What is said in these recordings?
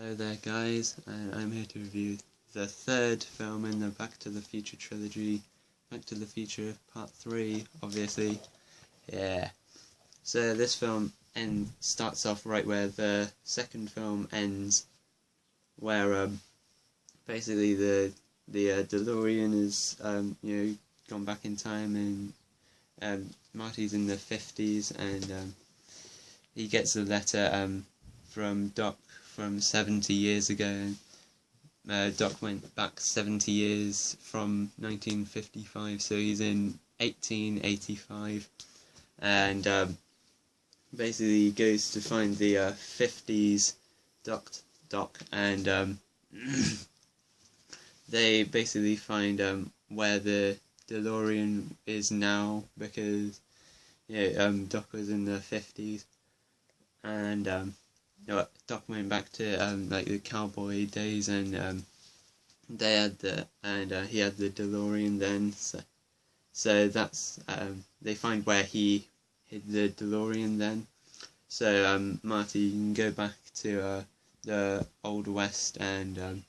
Hello there guys, and I'm here to review the third film in the Back to the Future trilogy, Back to the Future Part 3, obviously. Yeah. So this film starts off right where the second film ends, where basically the DeLorean is gone back in time, and Marty's in the 50s, and he gets a letter from Doc from 70 years ago. Doc went back 70 years from 1955, so he's in 1885, and basically he goes to find the 50s Doc, and they basically find where the DeLorean is now, because Doc was in the 50s, and Doc went back to like the cowboy days, and they had he had the DeLorean then, so that's they find where he hid the DeLorean then. So Marty can go back to the Old West, and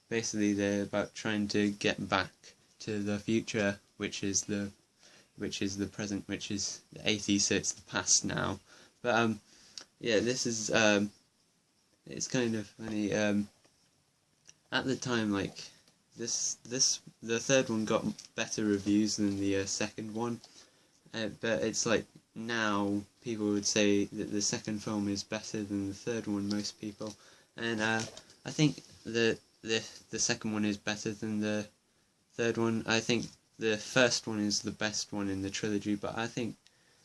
basically they're about trying to get back to the future, which is the present, which is the 80s, so it's the past now. But yeah, this is it's kind of funny. At the time, like the third one got better reviews than the second one, but it's like now people would say that the second film is better than the third one, most people, and I think the second one is better than the third one. I think the first one is the best one in the trilogy, but I think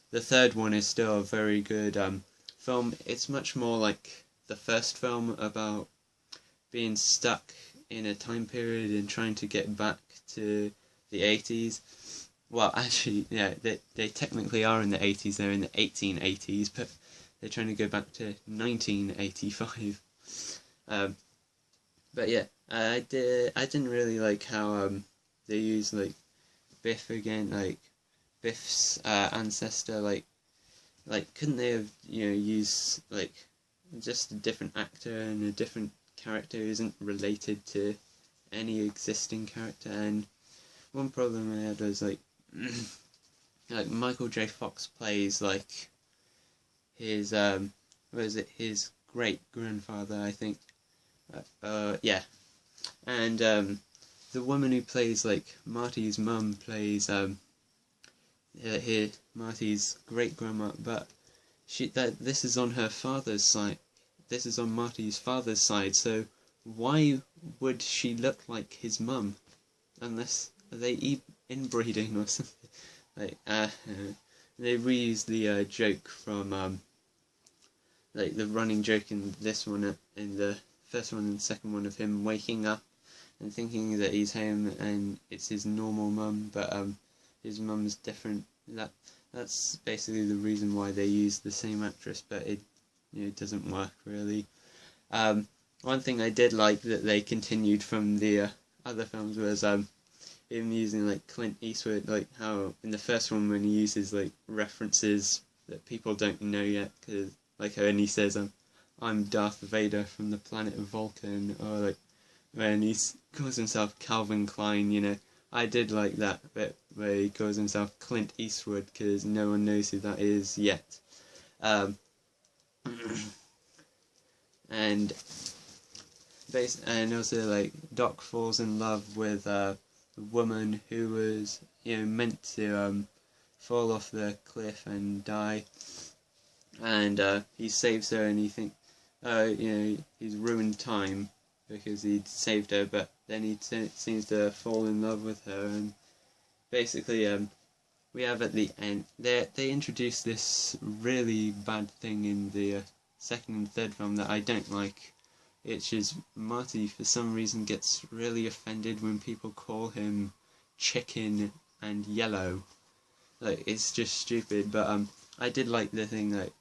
the third one is still a very good film. It's much more like the first film, about being stuck in a time period and trying to get back to the 80s. Well, actually, yeah, they technically are in the 80s, they're in the 1880s, but they're trying to go back to 1985. But yeah, I didn't really like how they used like Biff again, like Biff's ancestor, like couldn't they have used like just a different actor, and a different character isn't related to any existing character? And one problem I had was like like Michael J. Fox plays like his his great grandfather, I think. Yeah, and the woman who plays like Marty's mum plays Marty's great grandma, but this is on her father's side. This is on Marty's father's side. So why would she look like his mum? Unless they inbreeding or something. Like they reused the joke from like the running joke in this one, in the first one and second one, of him waking up and thinking that he's home and it's his normal mum, but his mum's different. That's basically the reason why they use the same actress, but it doesn't work really. One thing I did like that they continued from the other films was him using like Clint Eastwood, like how in the first one when he uses like references that people don't know yet, because like when he says I'm Darth Vader from the planet of Vulcan, or like when he calls himself Calvin Klein, I did like that bit where he calls himself Clint Eastwood, because no one knows who that is yet. And also like Doc falls in love with a woman who was meant to fall off the cliff and die, and he saves her, and he thinks he's ruined time because he'd saved her, but then he seems to fall in love with her, and basically we have at the end they introduce this really bad thing in the second and third film that I don't like. It's just Marty for some reason gets really offended when people call him chicken and yellow. Like, it's just stupid, but I did like the thing that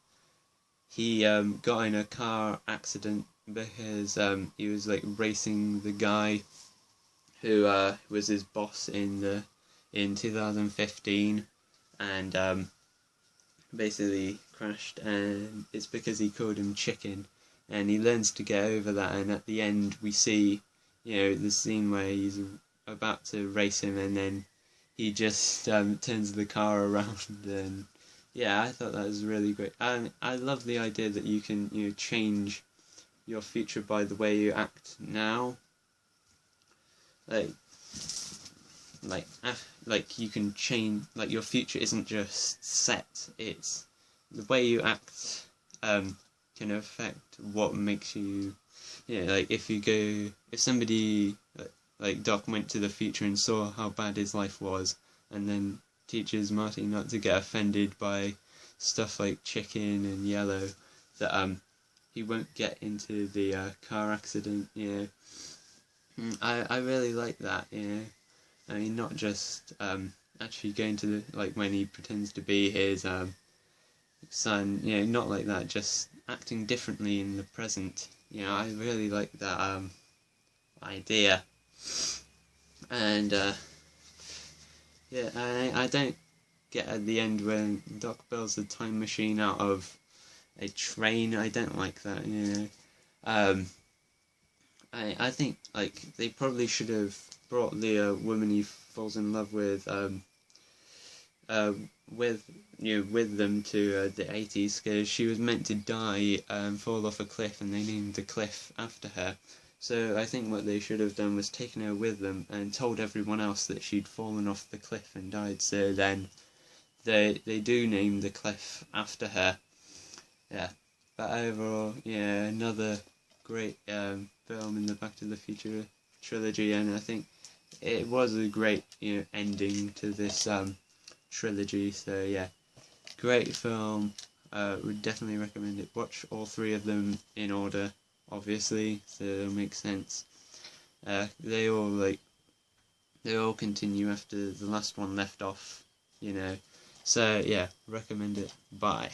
he got in a car accident because he was like racing the guy who was his boss in 2015, and basically crashed, and it's because he called him chicken. and he learns to get over that, and at the end we see, the scene where he's about to race him, and then he just turns the car around, and yeah, I thought that was really great. And I love the idea that you can change your future by the way you act now. Like you can change, like your future isn't just set, it's the way you act can affect what makes you, like if somebody like Doc went to the future and saw how bad his life was, and then teaches Marty not to get offended by stuff like chicken and yellow, that he won't get into the car accident. I really like that. I mean, not just actually going to when he pretends to be his son, not like that, just acting differently in the present. I really like that idea. And I don't get at the end when Doc builds a time machine out of a train. I don't like that. I think they probably should have brought the woman he falls in love with them to the 80s, because she was meant to die and fall off a cliff, and they named the cliff after her. So I think what they should have done was taken her with them and told everyone else that she'd fallen off the cliff and died, so then they do name the cliff after her. Yeah, but overall, another great film in the Back to the Future trilogy, and I think it was a great ending to this trilogy. So yeah, great film. Would definitely recommend it. Watch all three of them in order, obviously, so it'll make sense. They all continue after the last one left off, So yeah, recommend it. Bye.